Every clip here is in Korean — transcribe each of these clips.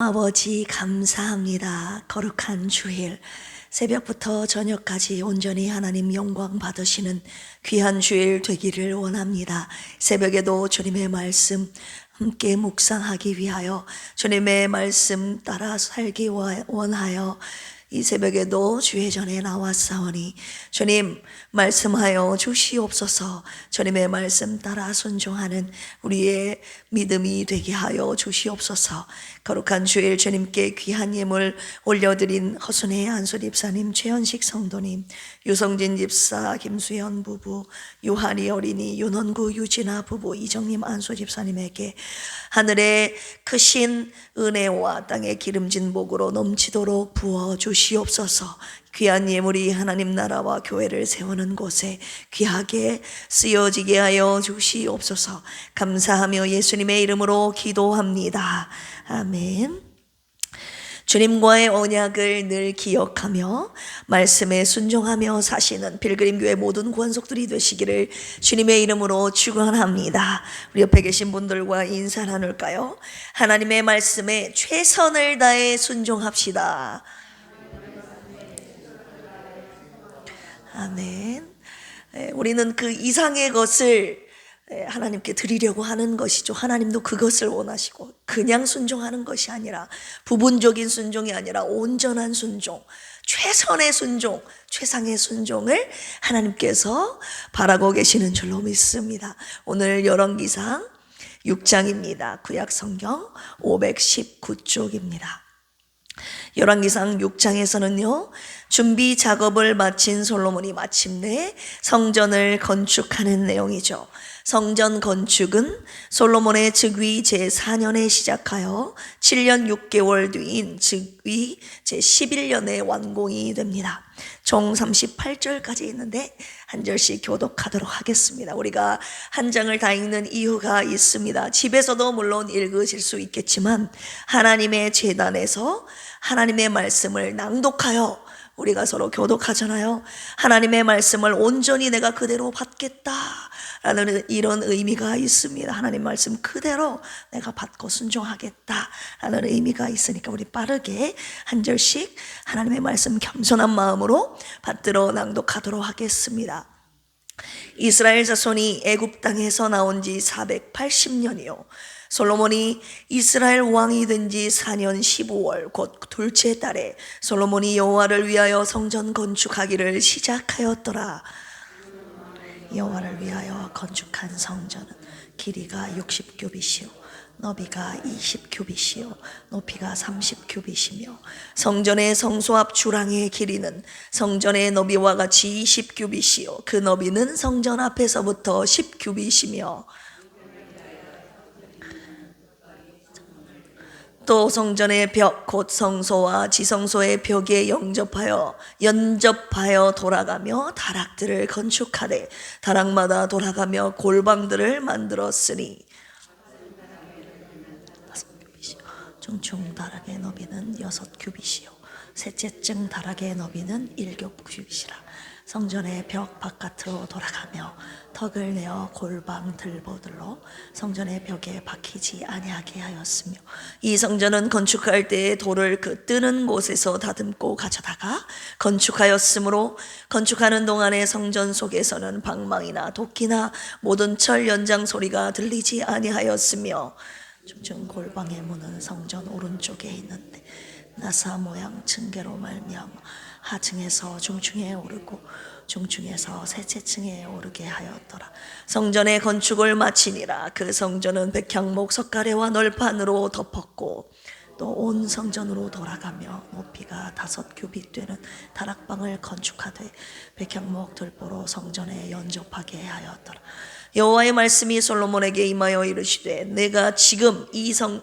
아버지 감사합니다. 거룩한 주일 새벽부터 저녁까지 온전히 하나님 영광 받으시는 귀한 주일 되기를 원합니다. 새벽에도 주님의 말씀 함께 묵상하기 위하여 주님의 말씀 따라 살기 원하여 이 새벽에도 주의 전에 나왔사오니 주님 말씀하여 주시옵소서. 주님의 말씀 따라 순종하는 우리의 믿음이 되게 하여 주시옵소서. 거룩한 주일 주님께 귀한 예물 올려드린 허순혜 안수 집사님, 최현식 성도님, 유성진 집사, 김수현 부부, 유한이 어린이, 윤원구 유진아 부부, 이정님 안수 집사님에게 하늘의 크신 은혜와 땅의 기름진 복으로 넘치도록 부어 주시옵소서. 귀한 예물이 하나님 나라와 교회를 세우는 곳에 귀하게 쓰여지게 하여 주시옵소서. 감사하며 예수님의 이름으로 기도합니다. 아멘. 주님과의 언약을 늘 기억하며 말씀에 순종하며 사시는 필그림교회 모든 구원속들이 되시기를 주님의 이름으로 축원합니다. 우리 옆에 계신 분들과 인사 나눌까요? 하나님의 말씀에 최선을 다해 순종합시다. 아멘. 우리는 그 이상의 것을 하나님께 드리려고 하는 것이죠. 하나님도 그것을 원하시고 그냥 순종하는 것이 아니라 부분적인 순종이 아니라 온전한 순종, 최선의 순종, 최상의 순종을 하나님께서 바라고 계시는 줄로 믿습니다. 오늘 열왕기상 6장입니다. 구약성경 519쪽입니다. 열왕기상 6장에서는요, 준비 작업을 마친 솔로몬이 마침내 성전을 건축하는 내용이죠. 성전 건축은 솔로몬의 즉위 제4년에 시작하여 7년 6개월 뒤인 즉위 제11년에 완공이 됩니다. 총 38절까지 있는데 한 절씩 교독하도록 하겠습니다. 우리가 한 장을 다 읽는 이유가 있습니다. 집에서도 물론 읽으실 수 있겠지만 하나님의 제단에서 하나님의 말씀을 낭독하여 우리가 서로 교독하잖아요. 하나님의 말씀을 온전히 내가 그대로 받겠다라는 이런 의미가 있습니다. 하나님 말씀 그대로 내가 받고 순종하겠다라는 의미가 있으니까 우리 빠르게 한 절씩 하나님의 말씀 겸손한 마음으로 받들어 낭독하도록 하겠습니다. 이스라엘 자손이 애굽 땅에서 나온 지 480년이요. 솔로몬이 이스라엘 왕이 된 지 4년 15월 곧 둘째 달에 솔로몬이 여호와를 위하여 성전 건축하기를 시작하였더라. 여호와를 위하여 건축한 성전은 길이가 60규빗이요 너비가 20규빗이요 높이가 30규빗이며 성전의 성소 앞 주랑의 길이는 성전의 너비와 같이 20규빗이요 그 너비는 성전 앞에서부터 10규빗이며 또 성전의 벽 곧 성소와 지성소의 벽에 연접하여 돌아가며 다락들을 건축하되 다락마다 돌아가며 골방들을 만들었으니 중층 다락의 너비는 6규빗이요 셋째층 다락의 너비는 1규빗이라. 성전의 벽 바깥으로 돌아가며 턱을 내어 골방 들보들로 성전의 벽에 박히지 아니하게 하였으며 이 성전은 건축할 때에 돌을 그 뜨는 곳에서 다듬고 가져다가 건축하였으므로 건축하는 동안에 성전 속에서는 방망이나 도끼나 모든 철 연장 소리가 들리지 아니하였으며 중층 골방의 문은 성전 오른쪽에 있는데 나사 모양 층계로 말미암아 하층에서 중층에 오르고 중층에서 셋째 층에 오르게 하였더라. 성전의 건축을 마치니라. 그 성전은 백향목 석가래와 널판으로 덮었고 또 온 성전으로 돌아가며 높이가 5규빗 되는 다락방을 건축하되 백향목 들보로 성전에 연접하게 하였더라. 여호와의 말씀이 솔로몬에게 임하여 이르시되 내가 지금 이 성에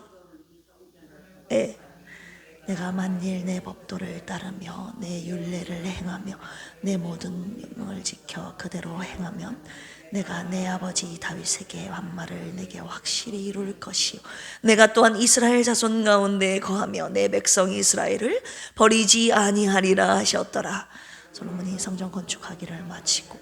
내가 만일 내 법도를 따르며 내 율례를 행하며 내 모든 명령을 지켜 그대로 행하면 내가 내 아버지 다윗에게 한 말을 내게 확실히 이룰 것이요 내가 또한 이스라엘 자손 가운데 거하며 내 백성 이스라엘을 버리지 아니하리라 하셨더라. 솔로몬이 성전 건축하기를 마치고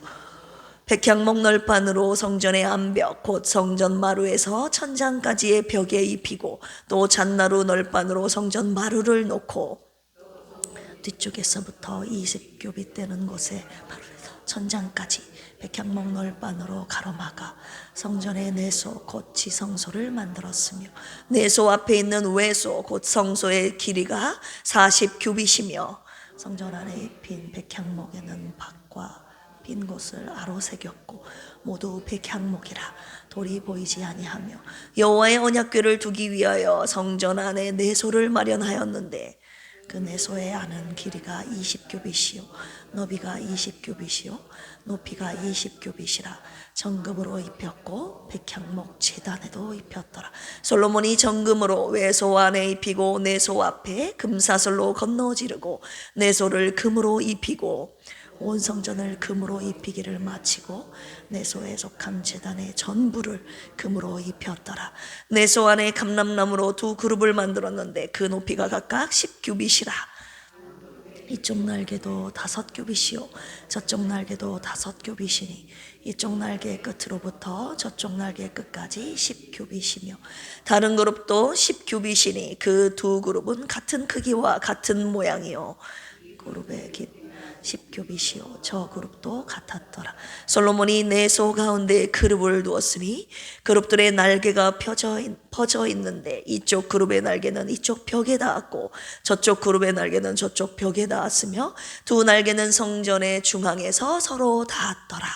백향목 널판으로 성전의 암벽 곧 성전 마루에서 천장까지의 벽에 입히고 또 잣나루 널판으로 성전 마루를 놓고 뒤쪽에서부터 20규빗 되는 곳에 천장까지 백향목 널판으로 가로막아 성전의 내소 곧 지성소를 만들었으며 내소 앞에 있는 외소 곧 성소의 길이가 40규빗이며 성전 안에 입힌 백향목에는 박과 빈 곳을 아로 새겼고 모두 백향목이라 돌이 보이지 아니하며 여호와의 언약궤를 두기 위하여 성전 안에 내소를 마련하였는데 그 내소의 안은 길이가 20규빗이요 너비가 20규빗이요 높이가 20규빗이라 정금으로 입혔고 백향목 제단에도 입혔더라. 솔로몬이 정금으로 외소 안에 입히고 내소 앞에 금사슬로 건너지르고 내소를 금으로 입히고 온 성전을 금으로 입히기를 마치고 내소에 속한 제단의 전부를 금으로 입혔더라. 내소 안에 감람나무로 두 그룹을 만들었는데 그 높이가 각각 10규빗이라. 이쪽 날개도 5규빗이요 저쪽 날개도 5규빗이니 이쪽 날개 끝으로부터 저쪽 날개 끝까지 10규빗이며 다른 그룹도 10규빗이니 그 두 그룹은 같은 크기와 같은 모양이요 그룹의 깊 10규빗이요 저 그룹도 같았더라. 솔로몬이 내소 가운데 그룹을 두었으니 그룹들의 날개가 퍼져 있는데 이쪽 그룹의 날개는 이쪽 벽에 닿았고 저쪽 그룹의 날개는 저쪽 벽에 닿았으며 두 날개는 성전의 중앙에서 서로 닿았더라.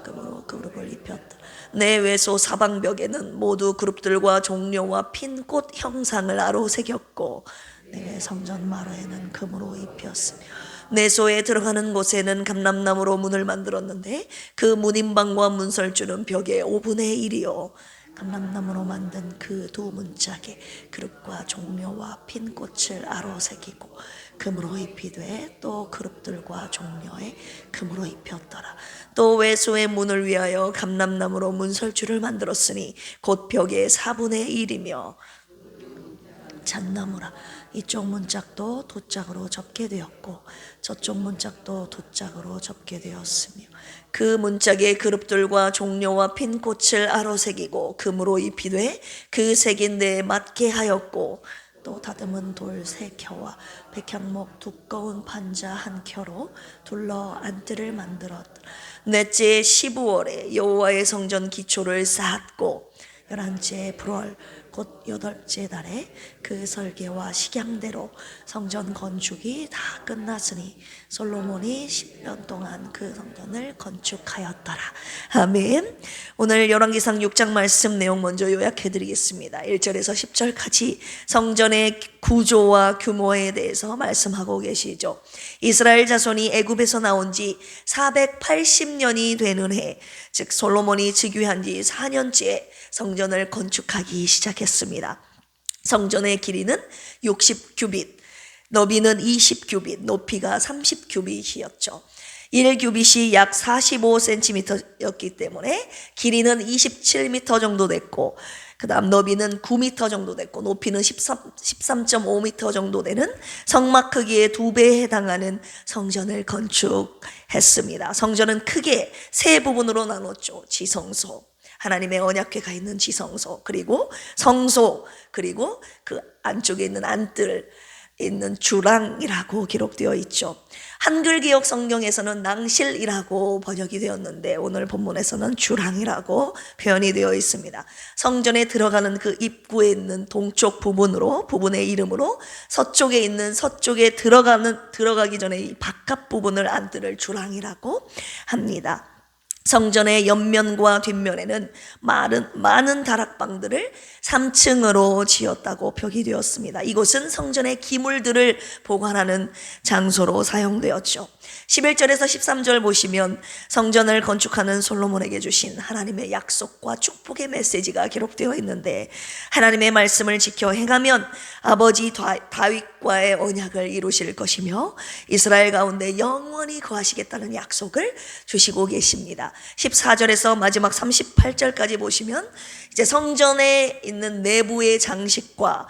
금으로 그룹을 입혔더라. 내 외소 사방벽에는 모두 그룹들과 종려와 핀 꽃 형상을 아로 새겼고 내 성전 마루에는 금으로 입혔으며 내소에 들어가는 곳에는 감람나무로 문을 만들었는데 그 문인방과 문설주는 벽의 5분의 1이요 감람나무로 만든 그 두 문짝에 그룹과 종려와 핀 꽃을 아로 새기고 금으로 입히되 또 그룹들과 종려에 금으로 입혔더라. 또 외소의 문을 위하여 감람나무로 문설주를 만들었으니 곧 벽의 4분의 1이며 잣나무라. 이쪽 문짝도 돛짝으로 접게 되었고 저쪽 문짝도 돛짝으로 접게 되었으며 그 문짝의 그룹들과 종려와 핀 꽃을 아로 새기고 금으로 입히되 그 새긴 데에 맞게 하였고 또 다듬은 돌 3켜와 백향목 두꺼운 판자 1켜로 둘러 안뜰을 만들었다. 넷째 15월에 여호와의 성전 기초를 쌓았고 11째 불월 곧 8째 달에 그 설계와 식양대로 성전 건축이 다 끝났으니 솔로몬이 10년 동안 그 성전을 건축하였더라. 아멘. 오늘 열왕기상 6장 말씀 내용 먼저 요약해 드리겠습니다. 1절에서 10절까지 성전의 구조와 규모에 대해서 말씀하고 계시죠. 이스라엘 자손이 애굽에서 나온 지 480년이 되는 해, 즉 솔로몬이 즉위한 지 4년째 성전을 건축하기 시작했습니다. 성전의 길이는 60규빗, 너비는 20규빗, 높이가 30규빗이었죠. 1규빗이 약 45cm였기 때문에 길이는 27m 정도 됐고 그 다음 너비는 9m 정도 됐고 높이는 13.5m 정도 되는 성막 크기의 2배에 해당하는 성전을 건축했습니다. 성전은 크게 세 부분으로 나눴죠. 지성소, 하나님의 언약궤가 있는 지성소, 그리고 성소, 그리고 그 안쪽에 있는 안뜰 있는 주랑이라고 기록되어 있죠. 한글 기억 성경에서는 낭실이라고 번역이 되었는데 오늘 본문에서는 주랑이라고 표현이 되어 있습니다. 성전에 들어가는 그 입구에 있는 동쪽 부분의 이름으로 서쪽에 있는 서쪽에 들어가기 전에 이 바깥 부분을 안뜰을 주랑이라고 합니다. 성전의 옆면과 뒷면에는 많은 다락방들을 3층으로 지었다고 표기 되었습니다. 이곳은 성전의 기물들을 보관하는 장소로 사용되었죠. 11절에서 13절 보시면 성전을 건축하는 솔로몬에게 주신 하나님의 약속과 축복의 메시지가 기록되어 있는데 하나님의 말씀을 지켜 행하면 아버지 다윗과의 언약을 이루실 것이며 이스라엘 가운데 영원히 거하시겠다는 약속을 주시고 계십니다. 14절에서 마지막 38절까지 보시면 이제 성전에 있는 내부의 장식과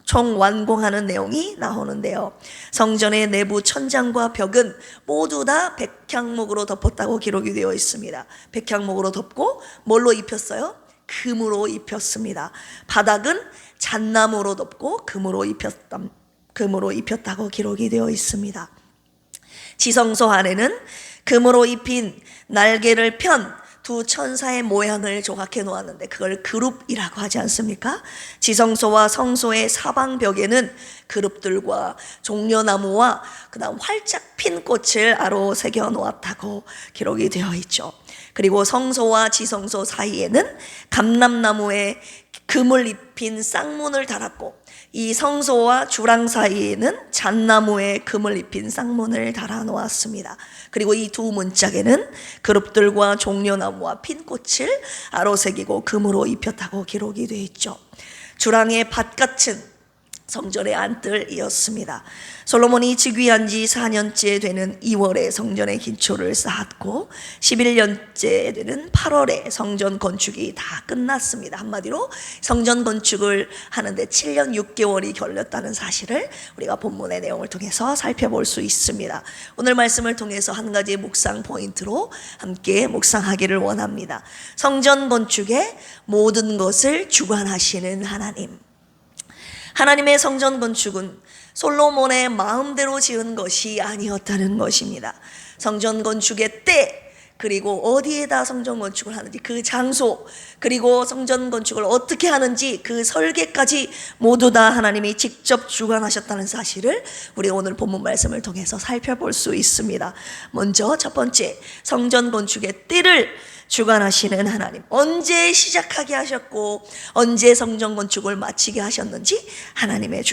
총 완공하는 내용이 나오는데요. 성전의 내부 천장과 벽은 모두 다 백향목으로 덮었다고 기록이 되어 있습니다. 백향목으로 덮고 뭘로 입혔어요? 금으로 입혔습니다. 바닥은 잣나무로 덮고 금으로 입혔다고 기록이 되어 있습니다. 지성소 안에는 금으로 입힌 날개를 편 두 천사의 모양을 조각해 놓았는데 그걸 그룹이라고 하지 않습니까? 지성소와 성소의 사방벽에는 그룹들과 종려나무와 그다음 활짝 핀 꽃을 아로 새겨 놓았다고 기록이 되어 있죠. 그리고 성소와 지성소 사이에는 감람나무에 금을 입힌 쌍문을 달았고 이 성소와 주랑 사이에는 잣나무에 금을 입힌 쌍문을 달아 놓았습니다. 그리고 이 두 문짝에는 그룹들과 종려나무와 핀 꽃을 아로새기고 금으로 입혔다고 기록이 되어 있죠. 주랑의 밭같은 성전의 안뜰이었습니다. 솔로몬이 즉위한 지 4년째 되는 2월에 성전의 기초를 쌓았고 11년째 되는 8월에 성전 건축이 다 끝났습니다. 한마디로 성전 건축을 하는데 7년 6개월이 걸렸다는 사실을 우리가 본문의 내용을 통해서 살펴볼 수 있습니다. 오늘 말씀을 통해서 한 가지 묵상 포인트로 함께 묵상하기를 원합니다. 성전 건축의 모든 것을 주관하시는 하나님. 하나님의 성전 건축은 솔로몬의 마음대로 지은 것이 아니었다는 것입니다. 성전 건축의 때, 그리고 어디에다 성전 건축을 하는지 그 장소, 그리고 성전 건축을 어떻게 하는지 그 설계까지 모두 다 하나님이 직접 주관하셨다는 사실을 우리 오늘 본문 말씀을 통해서 살펴볼 수 있습니다. 먼저 첫 번째, 성전 건축의 때를 주관하시는 하나님. 언제 시작하게 하셨고 언제 성전 건축을 마치게 하셨는지 하나님의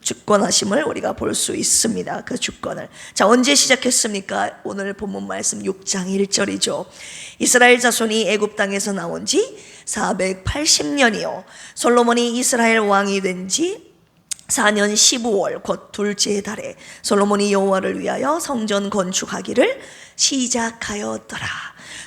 주권하심을 우리가 볼 수 있습니다. 그 주권을. 자, 언제 시작했습니까? 오늘 본문 말씀 6장 1절이죠. 이스라엘 자손이 애굽 땅에서 나온 지 480년이요. 솔로몬이 이스라엘 왕이 된 지 4년 15월 곧 둘째 달에 솔로몬이 여호와를 위하여 성전 건축하기를 시작하였더라.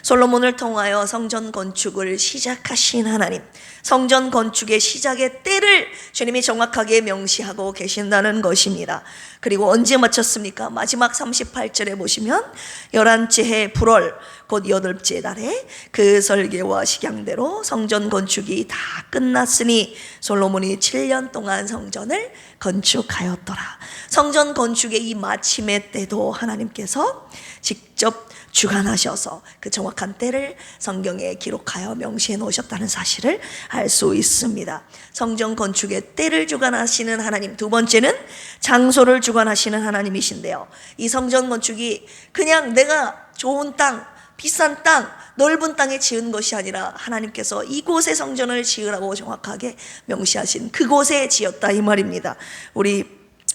솔로몬을 통하여 성전 건축을 시작하신 하나님, 성전 건축의 시작의 때를 주님이 정확하게 명시하고 계신다는 것입니다. 그리고 언제 마쳤습니까? 마지막 38절에 보시면 11째 해 불월 곧 8째 달에 그 설계와 식양대로 성전 건축이 다 끝났으니 솔로몬이 7년 동안 성전을 건축하였더라. 성전 건축의 이 마침의 때도 하나님께서 직접 주관하셔서 그 정확한 때를 성경에 기록하여 명시해 놓으셨다는 사실을 알 수 있습니다. 성전 건축의 때를 주관하시는 하나님. 두 번째는 장소를 주관하시는 하나님이신데요. 이 성전 건축이 그냥 내가 좋은 땅, 비싼 땅, 넓은 땅에 지은 것이 아니라 하나님께서 이곳에 성전을 지으라고 정확하게 명시하신 그곳에 지었다 이 말입니다. 우리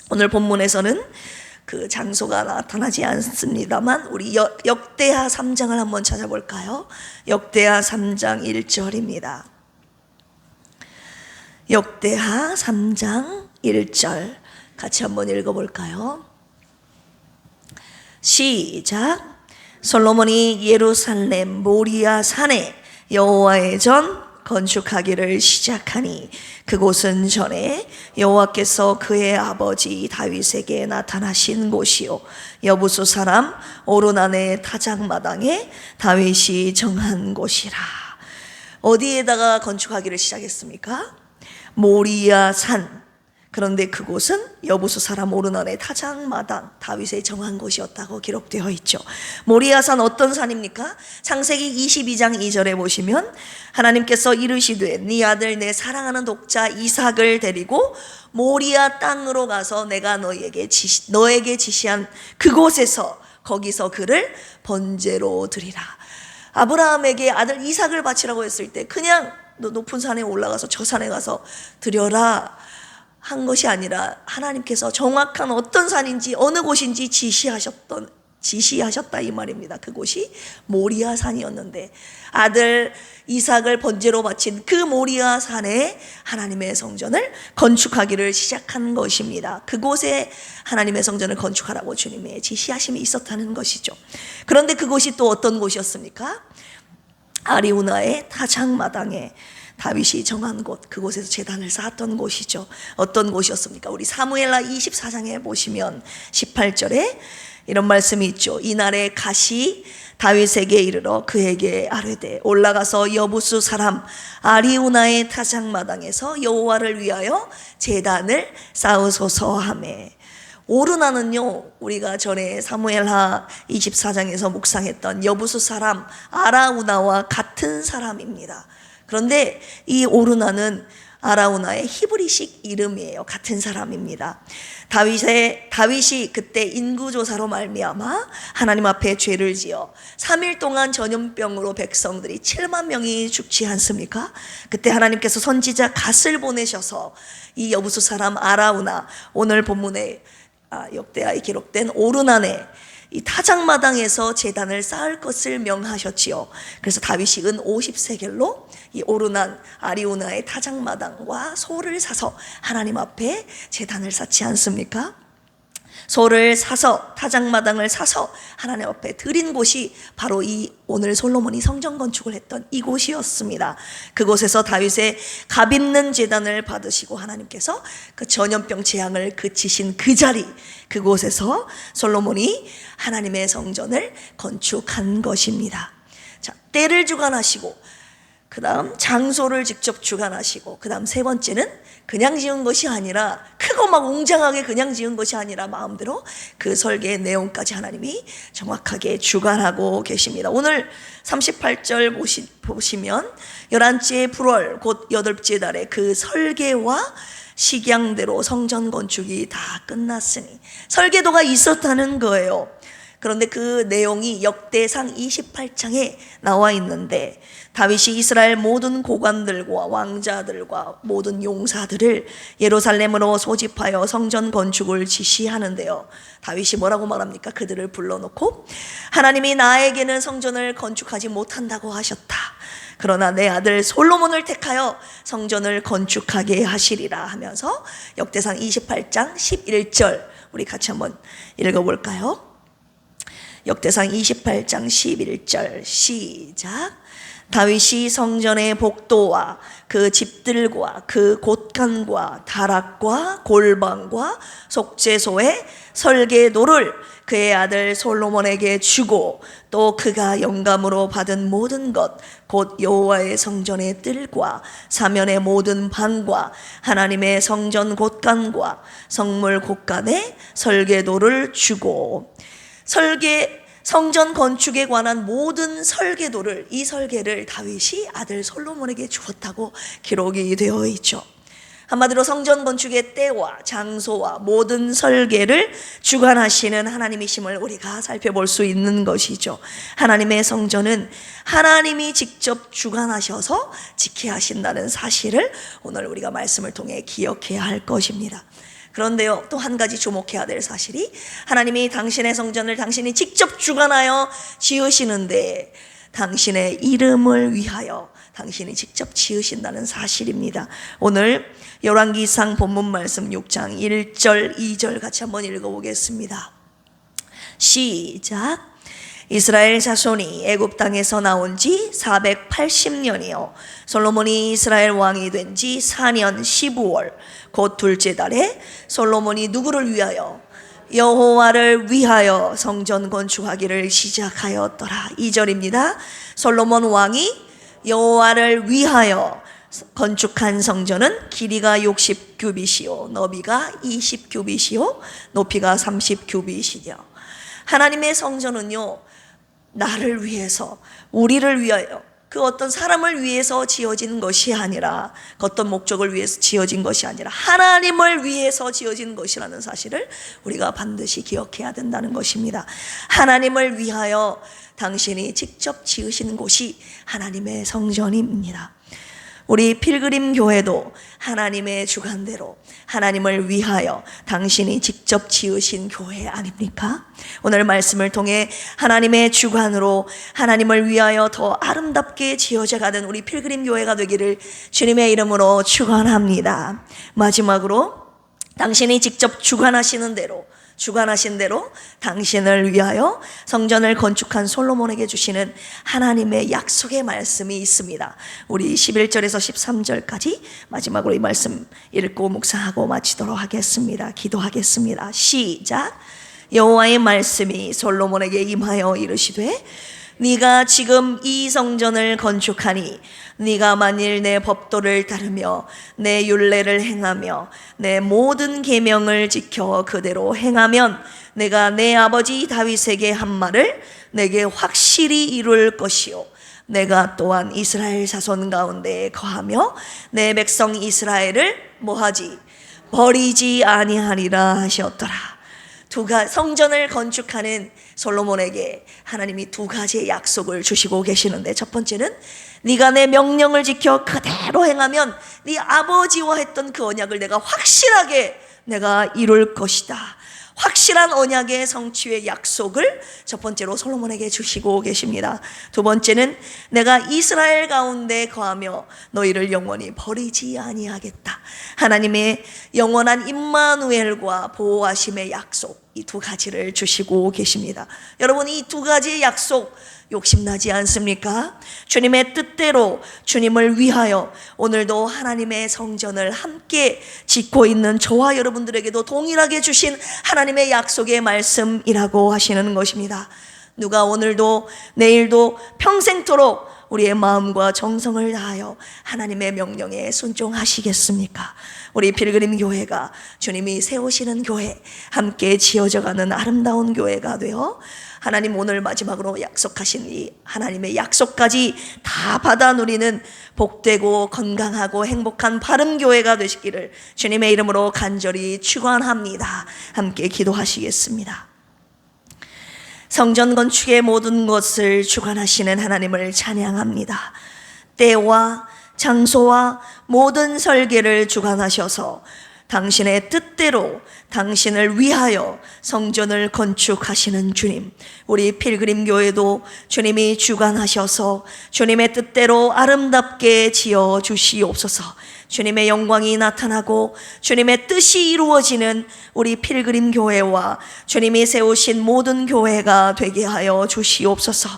오늘 본문에서는 그 장소가 나타나지 않습니다만 우리 역대하 3장을 한번 찾아볼까요? 역대하 3장 1절입니다. 역대하 3장 1절 같이 한번 읽어볼까요? 시작. 솔로몬이 예루살렘 모리아 산에 여호와의 전 건축하기를 시작하니 그곳은 전에 여호와께서 그의 아버지 다윗에게 나타나신 곳이요 여부수 사람 오르난의 타작마당에 다윗이 정한 곳이라. 어디에다가 건축하기를 시작했습니까? 모리아 산. 그런데 그곳은 여부수 사람 오르난의 타작마당 다윗의 정한 곳이었다고 기록되어 있죠. 모리아산 어떤 산입니까? 창세기 22장 2절에 보시면 하나님께서 이르시되 네 아들 내 사랑하는 독자 이삭을 데리고 모리아 땅으로 가서 내가 너에게 지시한 그곳에서 거기서 그를 번제로 드리라. 아브라함에게 아들 이삭을 바치라고 했을 때 그냥 너 높은 산에 올라가서 저 산에 가서 드려라 한 것이 아니라 하나님께서 정확한 어떤 산인지 어느 곳인지 지시하셨다 이 말입니다. 그곳이 모리아 산이었는데 아들 이삭을 번제로 바친 그 모리아 산에 하나님의 성전을 건축하기를 시작한 것입니다. 그곳에 하나님의 성전을 건축하라고 주님의 지시하심이 있었다는 것이죠. 그런데 그곳이 또 어떤 곳이었습니까? 아리우나의 타작마당에 다윗이 정한 곳, 그곳에서 제단을 쌓았던 곳이죠. 어떤 곳이었습니까? 우리 사무엘하 24장에 보시면 18절에 이런 말씀이 있죠. 이날에 갓이 다윗에게 이르러 그에게 아뢰되 올라가서 여부수 사람 아리우나의 타작마당에서 여호와를 위하여 제단을 쌓으소서 하매. 오르나는요, 우리가 전에 사무엘하 24장에서 묵상했던 여부수 사람 아라우나와 같은 사람입니다. 그런데 이 오르나는 아라우나의 히브리식 이름이에요. 같은 사람입니다. 다윗이 그때 인구조사로 말미암아 하나님 앞에 죄를 지어 3일 동안 전염병으로 백성들이 7만 명이 죽지 않습니까? 그때 하나님께서 선지자 갓을 보내셔서 이 여부수 사람 아라우나, 오늘 본문에 역대하에 기록된 오르난의 이 타작마당에서 제단을 쌓을 것을 명하셨지요. 그래서 다윗이 은 50세겔로 이 오르난 아리우나의 타작마당과 소를 사서 하나님 앞에 제단을 쌓지 않습니까? 소를 사서 타작마당을 사서 하나님 앞에 드린 곳이 바로 이 오늘 솔로몬이 성전 건축을 했던 이곳이었습니다. 그곳에서 다윗의 값있는 제단을 받으시고 하나님께서 그 전염병 재앙을 그치신 그 자리, 그곳에서 솔로몬이 하나님의 성전을 건축한 것입니다. 자, 때를 주관하시고 그 다음 장소를 직접 주관하시고, 그 다음 세 번째는 그냥 지은 것이 아니라, 크고 막 웅장하게 그냥 지은 것이 아니라 마음대로 그 설계의 내용까지 하나님이 정확하게 주관하고 계십니다. 오늘 38절 보시면 11째 불월 곧 8째 달에 그 설계와 식양대로 성전 건축이 다 끝났으니, 설계도가 있었다는 거예요. 그런데 그 내용이 역대상 28장에 나와 있는데, 다윗이 이스라엘 모든 고관들과 왕자들과 모든 용사들을 예루살렘으로 소집하여 성전 건축을 지시하는데요, 다윗이 뭐라고 말합니까? 그들을 불러놓고 하나님이 나에게는 성전을 건축하지 못한다고 하셨다. 그러나 내 아들 솔로몬을 택하여 성전을 건축하게 하시리라 하면서 역대상 28장 11절 우리 같이 한번 읽어볼까요? 역대상 28장 11절 시작. 다윗이 성전의 복도와 그 집들과 그 곳간과 다락과 골방과 속죄소의 설계도를 그의 아들 솔로몬에게 주고, 또 그가 영감으로 받은 모든 것 곧 여호와의 성전의 뜰과 사면의 모든 방과 하나님의 성전 곳간과 성물 곳간에 설계도를 주고, 성전 건축에 관한 모든 설계도를, 이 설계를 다윗이 아들 솔로몬에게 주었다고 기록이 되어 있죠. 한마디로 성전 건축의 때와 장소와 모든 설계를 주관하시는 하나님이심을 우리가 살펴볼 수 있는 것이죠. 하나님의 성전은 하나님이 직접 주관하셔서 지켜야 하신다는 사실을 오늘 우리가 말씀을 통해 기억해야 할 것입니다. 그런데요, 또 한 가지 주목해야 될 사실이, 하나님이 당신의 성전을 당신이 직접 주관하여 지으시는데 당신의 이름을 위하여 당신이 직접 지으신다는 사실입니다. 오늘 열왕기상 본문 말씀 6장 1절 2절 같이 한번 읽어보겠습니다. 시작. 이스라엘 자손이 애굽 땅에서 나온 지 480년이요 솔로몬이 이스라엘 왕이 된 지 4년 15월 곧 둘째 달에 솔로몬이 누구를 위하여? 여호와를 위하여 성전 건축하기를 시작하였더라. 2절입니다. 솔로몬 왕이 여호와를 위하여 건축한 성전은 길이가 60규빗이요 너비가 20규빗이요 높이가 30규빗이요. 하나님의 성전은요, 나를 위해서, 우리를 위하여, 그 어떤 사람을 위해서 지어진 것이 아니라, 그 어떤 목적을 위해서 지어진 것이 아니라 하나님을 위해서 지어진 것이라는 사실을 우리가 반드시 기억해야 된다는 것입니다. 하나님을 위하여 당신이 직접 지으신 곳이 하나님의 성전입니다. 우리 필그림 교회도 하나님의 주관대로 하나님을 위하여 당신이 직접 지으신 교회 아닙니까? 오늘 말씀을 통해 하나님의 주관으로 하나님을 위하여 더 아름답게 지어져 가는 우리 필그림 교회가 되기를 주님의 이름으로 축원합니다. 마지막으로 당신이 직접 주관하신 대로 당신을 위하여 성전을 건축한 솔로몬에게 주시는 하나님의 약속의 말씀이 있습니다. 우리 11절에서 13절까지 마지막으로 이 말씀 읽고 묵상하고 마치도록 하겠습니다. 기도하겠습니다. 시작. 여호와의 말씀이 솔로몬에게 임하여 이르시되 네가 지금 이 성전을 건축하니 네가 만일 내 법도를 따르며 내 율례를 행하며 내 모든 계명을 지켜 그대로 행하면 내가 내 아버지 다윗에게 한 말을 내게 확실히 이룰 것이요 내가 또한 이스라엘 자손 가운데 거하며 내 백성 이스라엘을 뭐하지? 버리지 아니하리라 하셨더라. 성전을 건축하는 솔로몬에게 하나님이 두 가지의 약속을 주시고 계시는데, 첫 번째는 네가 내 명령을 지켜 그대로 행하면 네 아버지와 했던 그 언약을 내가 확실하게 내가 이룰 것이다. 확실한 언약의 성취의 약속을 첫 번째로 솔로몬에게 주시고 계십니다. 두 번째는 내가 이스라엘 가운데 거하며 너희를 영원히 버리지 아니하겠다. 하나님의 영원한 임마누엘과 보호하심의 약속, 이 두 가지를 주시고 계십니다. 여러분, 이 두 가지의 약속 욕심나지 않습니까? 주님의 뜻대로 주님을 위하여 오늘도 하나님의 성전을 함께 짓고 있는 저와 여러분들에게도 동일하게 주신 하나님의 약속의 말씀이라고 하시는 것입니다. 누가 오늘도 내일도 평생토록 우리의 마음과 정성을 다하여 하나님의 명령에 순종하시겠습니까? 우리 필그림 교회가 주님이 세우시는 교회, 함께 지어져가는 아름다운 교회가 되어 하나님 오늘 마지막으로 약속하신 이 하나님의 약속까지 다 받아 누리는 복되고 건강하고 행복한 바른 교회가 되시기를 주님의 이름으로 간절히 축원합니다. 함께 기도하시겠습니다. 성전 건축의 모든 것을 주관하시는 하나님을 찬양합니다. 때와 장소와 모든 설계를 주관하셔서 당신의 뜻대로 당신을 위하여 성전을 건축하시는 주님, 우리 필그림 교회도 주님이 주관하셔서 주님의 뜻대로 아름답게 지어 주시옵소서. 주님의 영광이 나타나고 주님의 뜻이 이루어지는 우리 필그림 교회와 주님이 세우신 모든 교회가 되게 하여 주시옵소서.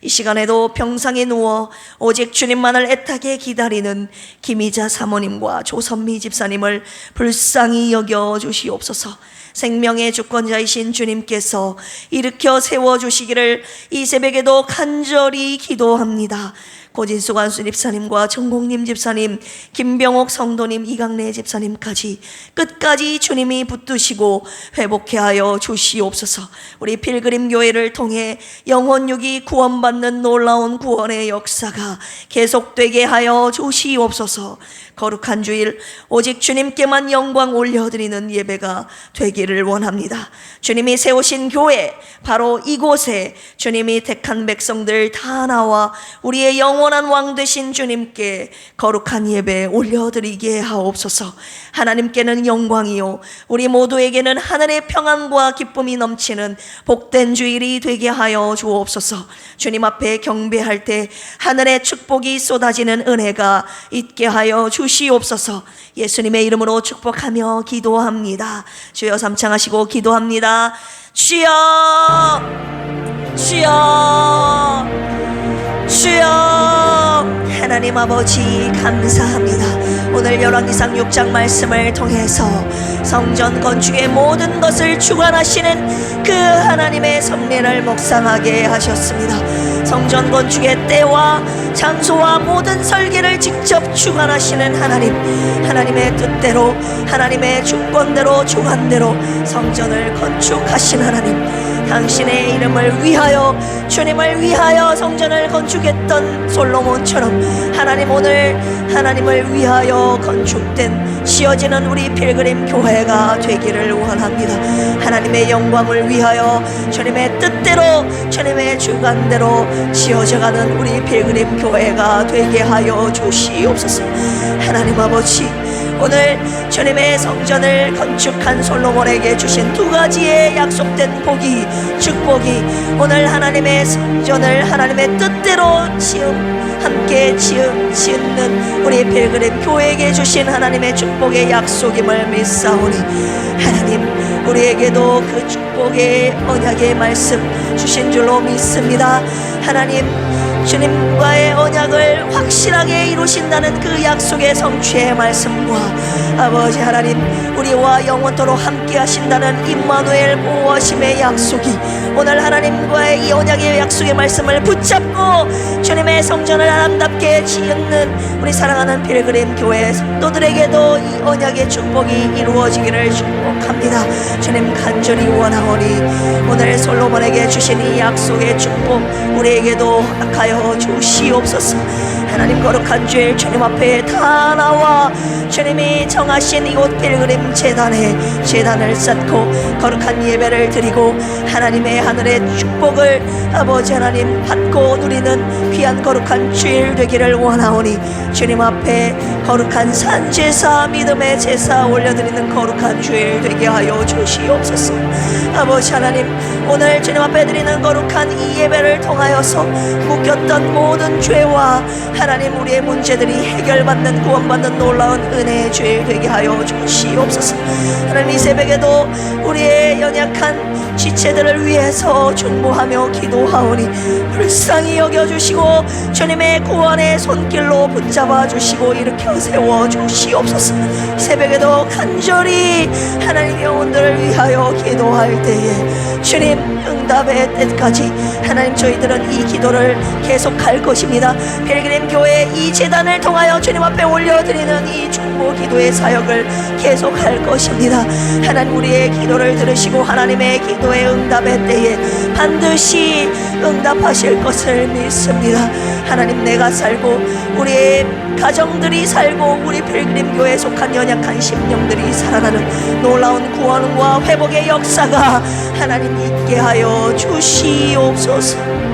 이 시간에도 병상에 누워 오직 주님만을 애타게 기다리는 김희자 사모님과 조선미 집사님을 불쌍히 여겨 주시옵소서. 생명의 주권자이신 주님께서 일으켜 세워주시기를 이 새벽에도 간절히 기도합니다. 고진수 관수 집사님과 정공님 집사님, 김병옥 성도님, 이강래 집사님까지 끝까지 주님이 붙드시고 회복케 하여 주시옵소서. 우리 필그림 교회를 통해 영혼육이 구원받는 놀라운 구원의 역사가 계속되게 하여 주시옵소서. 거룩한 주일 오직 주님께만 영광 올려드리는 예배가 되기를 원합니다. 주님이 세우신 교회, 바로 이곳에 주님이 택한 백성들 다 나와 우리의 영원한 왕 되신 주님께 거룩한 예배 올려드리게 하옵소서. 하나님께는 영광이요 우리 모두에게는 하늘의 평안과 기쁨이 넘치는 복된 주일이 되게 하여 주옵소서. 주님 앞에 경배할 때 하늘의 축복이 쏟아지는 은혜가 있게 하여 주시옵소서. 예수님의 이름으로 축복하며 기도합니다. 주여 삼창하시고 기도합니다. 주여, 주여, 주여. 하나님 아버지 감사합니다. 오늘 열왕기상 6장 말씀을 통해서 성전 건축의 모든 것을 주관하시는 그 하나님의 섭리를 묵상하게 하셨습니다. 성전 건축의 때와 장소와 모든 설계를 직접 주관하시는 하나님, 하나님의 뜻대로 하나님의 주권대로 주관대로 성전을 건축하신 하나님, 당신의 이름을 위하여 주님을 위하여 성전을 건축했던 솔로몬처럼 하나님 오늘 하나님을 위하여 건축된 지어지는 우리 필그림 교회가 되기를 원합니다. 하나님의 영광을 위하여 주님의 뜻대로 주님의 주관대로 지어져가는 우리 필그림 교회가 되게 하여 주시옵소서. 하나님 아버지, 오늘 주님의 성전을 건축한 솔로몬에게 주신 두 가지의 약속된 복이, 축복이 오늘 하나님의 성전을 하나님의 뜻대로 지은 함께 짓는 우리 필그림 교회에게 주신 하나님의 축복의 약속임을 믿사오니 하나님 우리에게도 그 축복의 언약의 말씀 주신 줄로 믿습니다. 하나님 주님과의 언약을 확실하게 이루신다는 그 약속의 성취의 말씀과 아버지 하나님 우리와 영원토록 함께 하신다는 임마누엘 보호하심의 약속이 오늘 하나님과의 이 언약의 약속의 말씀을 붙잡고 주님의 성전을 아름답게 짓는 우리 사랑하는 필그림 교회 성도들에게도 이 언약의 축복이 이루어지기를 축복합니다. 주님 간절히 원하오니 오늘 솔로몬에게 주신 이 약속의 축복 우리에게도 허락하여 주시옵소서. 하나님 거룩한 주일 주님 앞에 다 나와 주님이 정하신 이곳 필그림 제단을 쌓고 거룩한 예배를 드리고 하나님의 하늘의 축복을 아버지 하나님 받고 누리는 귀한 거룩한 주일 되기를 원하오니 주님 앞에 거룩한 산제사 믿음의 제사 올려드리는 거룩한 주일 되게 하여 주시옵소서. 아버지 하나님 오늘 주님 앞에 드리는 거룩한 이 예배를 통하여서 묶였던 모든 죄와 하나님 우리의 문제들이 해결받는 구원받는 놀라운 은혜의 주일 되게 하여 주시옵소서. 하나님 이 새벽에도 우리의 연약한 지체들을 위해서 중보하며 기도하오니 불쌍히 여겨주시고 주님의 구원의 손길로 붙잡아 주시고 일으켜 세워 주시옵소서. 새벽에도 간절히 하나님 영혼들을 위하여 기도할 때에 주님 응답의 때까지 하나님 저희들은 이 기도를 계속할 것입니다. 필그림 교회 이 제단을 통하여 주님 앞에 올려드리는 이 중보 기도의 사역을 계속할 것입니다. 하나님 우리의 기도를 들으시고 하나님의 기도의 응답의 때에 반드시 응답하실 것을 믿습니다. 하나님 내가 살고 우리의 가정들이 살고 우리 필그림 교회에 속한 연약한 심령들이 살아나는 놀라운 구원과 회복의 역사가 하나님 있게 하여 주시옵소서.